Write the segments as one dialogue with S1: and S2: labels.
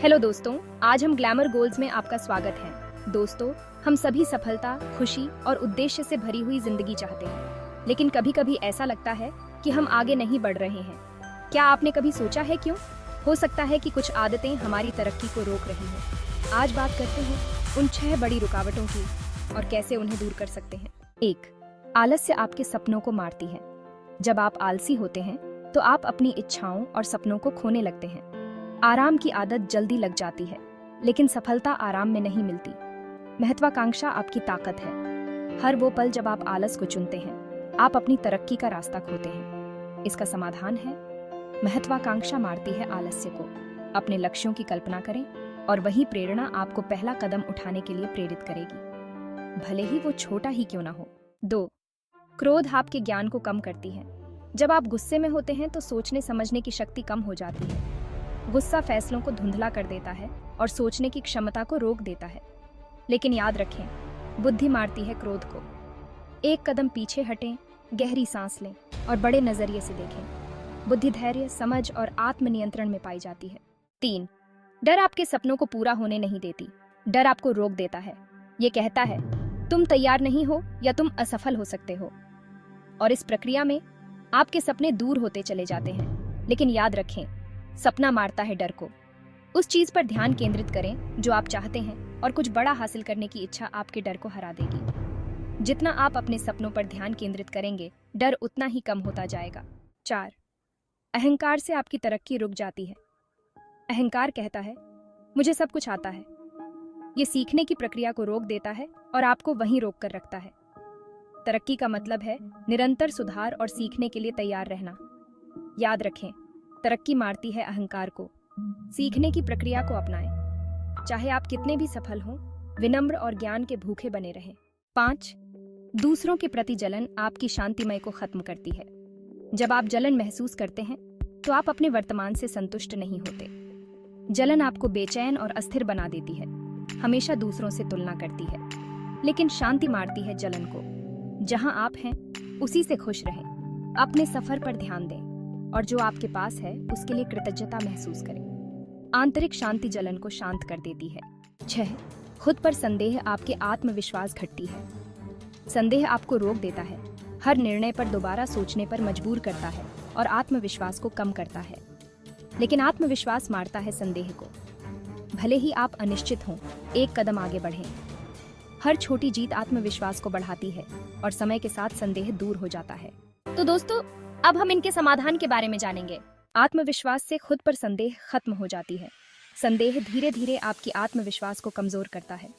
S1: Hello दोस्तों, आज हम ग्लैमर गोल्स में आपका स्वागत है। दोस्तों, हम सभी सफलता, खुशी और उद्देश्य से भरी हुई जिंदगी चाहते हैं, लेकिन कभी-कभी ऐसा लगता है कि हम आगे नहीं बढ़ रहे हैं। क्या आपने कभी सोचा है क्यों? हो सकता है कि कुछ आदतें हमारी तरक्की को रोक रही हैं। आज बात करते हैं उन 6 बड़ी रुकावटों की और कैसे उन्हें दूर कर सकते हैं। 1. आलस्य आपके सपनों को मारती है। जब आप आलसी होते हैं तो आप अपनी इच्छाओं और सपनों को खोने लगते हैं। आराम की आदत जल्दी लग जाती है, लेकिन सफलता आराम में नहीं मिलती। महत्वाकांक्षा आपकी ताकत है। हर वो पल जब आप आलस को चुनते हैं, आप अपनी तरक्की का रास्ता खोते हैं। इसका समाधान है, महत्वाकांक्षा मारती है आलस्य को। अपने लक्ष्यों की कल्पना करें और वही प्रेरणा आपको पहला कदम उठाने के लिए प्रेरित करेगी, भले ही वो छोटा ही क्यों ना हो। 2. क्रोध आपके ज्ञान को कम करती है। जब आप गुस्से में होते हैं तो सोचने समझने की शक्ति कम हो जाती है। गुस्सा फैसलों को धुंधला कर देता है और सोचने की क्षमता को रोक देता है। लेकिन याद रखें, बुद्धि मारती है क्रोध को। एक कदम पीछे हटें, गहरी सांस लें और बड़े नजरिए से देखें। बुद्धि धैर्य, समझ और आत्मनियंत्रण में पाई जाती है। 3. डर आपके सपनों को पूरा होने नहीं देती। डर आपको रोक देता है। ये कहता है, तुम तैयार नहीं हो या तुम असफल हो सकते हो। और इस प्रक्रिया में आपके सपने दूर होते चले जाते हैं। लेकिन याद रखें, सपना मारता है डर को। उस चीज पर ध्यान केंद्रित करें जो आप चाहते हैं और कुछ बड़ा हासिल करने की इच्छा आपके डर को हरा देगी। जितना आप अपने सपनों पर ध्यान केंद्रित करेंगे, डर उतना ही कम होता जाएगा। 4. अहंकार से आपकी तरक्की रुक जाती है। अहंकार कहता है, मुझे सब कुछ आता है। ये सीखने की प्रक्रिया को रोक देता है और आपको वहीं रोक कर रखता है। तरक्की का मतलब है निरंतर सुधार और सीखने के लिए तैयार रहना। याद रखें, तरक्की मारती है अहंकार को। सीखने की प्रक्रिया को अपनाएं। चाहे आप कितने भी सफल हों, विनम्र और ज्ञान के भूखे बने रहें। 5. दूसरों के प्रति जलन आपकी शांतिमय को खत्म करती है। जब आप जलन महसूस करते हैं तो आप अपने वर्तमान से संतुष्ट नहीं होते। जलन आपको बेचैन और अस्थिर बना देती है, हमेशा दूसरों से तुलना करती है। लेकिन शांति मारती है जलन को। जहां आप हैं उसी से खुश रहें। अपने सफर पर ध्यान दें और जो आपके पास है उसके लिए कृतज्ञता महसूस करें। आंतरिक शांति जलन को शांत कर देती है। 6. खुद पर संदेह आपके आत्मविश्वास घटती है। संदेह आपको रोक देता है, हर निर्णय पर दोबारा सोचने पर मजबूर करता है और आत्मविश्वास को कम करता है। लेकिन आत्मविश्वास मारता है संदेह को। भले ही आप अनिश्चित हों, एक कदम आगे बढ़ें। हर छोटी जीत आत्मविश्वास को बढ़ाती है और समय के साथ संदेह दूर हो जाता है। तो दोस्तों, अब हम इनके समाधान के बारे में जानेंगे। आत्मविश्वास से खुद पर संदेह खत्म हो जाती है। संदेह धीरे धीरे आपकी आत्मविश्वास को कमजोर करता है।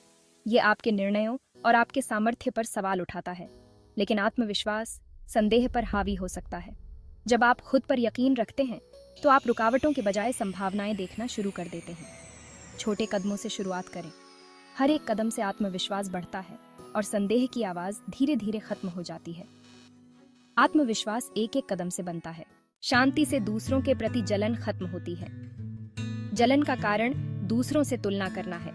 S1: ये आपके निर्णयों और आपके सामर्थ्य पर सवाल उठाता है। लेकिन आत्मविश्वास संदेह पर हावी हो सकता है। जब आप खुद पर यकीन रखते हैं तो आप रुकावटों के बजाय संभावनाएं देखना शुरू कर देते हैं। छोटे कदमों से शुरुआत करें। हर एक कदम से आत्मविश्वास बढ़ता है और संदेह की आवाज धीरे धीरे खत्म हो जाती है। आत्मविश्वास एक एक कदम से बनता है। शांति से दूसरों के प्रति जलन खत्म होती है। जलन का कारण दूसरों से तुलना करना है।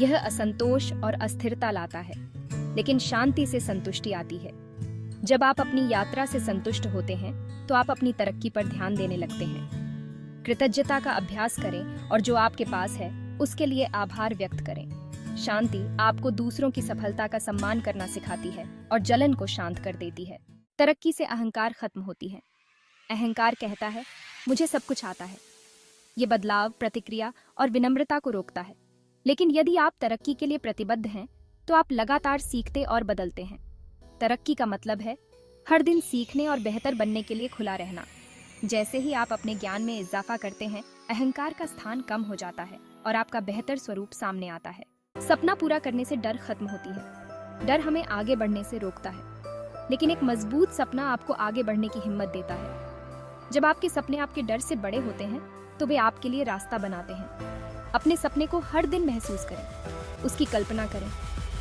S1: यह असंतोष और अस्थिरता लाता है। लेकिन शांति से संतुष्टि आती है। जब आप अपनी यात्रा से संतुष्ट होते हैं तो आप अपनी तरक्की पर ध्यान देने लगते हैं। कृतज्ञता का अभ्यास करें और जो आपके पास है उसके लिए आभार व्यक्त करें। शांति आपको दूसरों की सफलता का सम्मान करना सिखाती है और जलन को शांत कर देती है। तरक्की से अहंकार खत्म होती है। अहंकार कहता है, मुझे सब कुछ आता है। ये बदलाव, प्रतिक्रिया और विनम्रता को रोकता है। लेकिन यदि आप तरक्की के लिए प्रतिबद्ध हैं तो आप लगातार सीखते और बदलते हैं। तरक्की का मतलब है हर दिन सीखने और बेहतर बनने के लिए खुला रहना। जैसे ही आप अपने ज्ञान में इजाफा करते हैं, अहंकार का स्थान कम हो जाता है और आपका बेहतर स्वरूप सामने आता है। सपना पूरा करने से डर खत्म होती है। डर हमें आगे बढ़ने से रोकता है, लेकिन एक मजबूत सपना आपको आगे बढ़ने की हिम्मत देता है। जब आपके सपने आपके डर से बड़े होते हैं तो वे आपके लिए रास्ता बनाते हैं। अपने सपने को हर दिन महसूस करें, उसकी कल्पना करें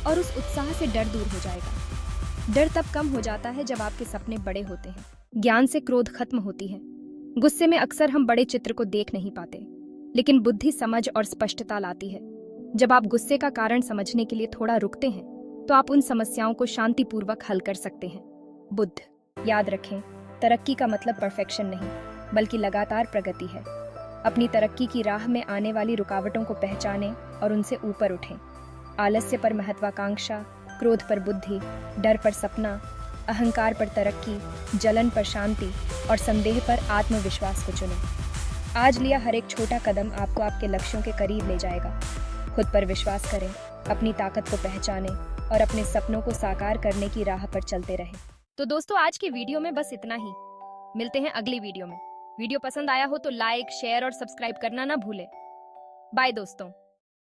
S1: और उस उत्साह से डर दूर हो जाएगा। डर तब कम हो जाता है जब आपके सपने बड़े होते हैं। ज्ञान से क्रोध खत्म होती है। गुस्से में अक्सर हम बड़े चित्र को देख नहीं पाते, लेकिन बुद्धि समझ और स्पष्टता लाती है। जब आप गुस्से का कारण समझने के लिए थोड़ा रुकते हैं तो आप उन समस्याओं को शांतिपूर्वक हल कर सकते हैं। बुद्ध। याद रखें, तरक्की का मतलब परफेक्शन नहीं, बल्कि लगातार प्रगति है। अपनी तरक्की की राह में आने वाली रुकावटों को पहचानें और उनसे ऊपर उठें। आलस्य पर महत्वाकांक्षा, क्रोध पर बुद्धि, डर पर सपना, अहंकार पर तरक्की, जलन पर शांति और संदेह पर आत्मविश्वास को चुनें। आज लिया हर एक छोटा कदम आपको आपके लक्ष्यों के करीब ले जाएगा। खुद पर विश्वास करें, अपनी ताकत को पहचानें और अपने सपनों को साकार करने की राह पर चलते रहें। तो दोस्तों, आज की वीडियो में बस इतना ही। मिलते हैं अगली वीडियो में। वीडियो पसंद आया हो तो लाइक, शेयर और सब्सक्राइब करना ना भूलें। बाय दोस्तों।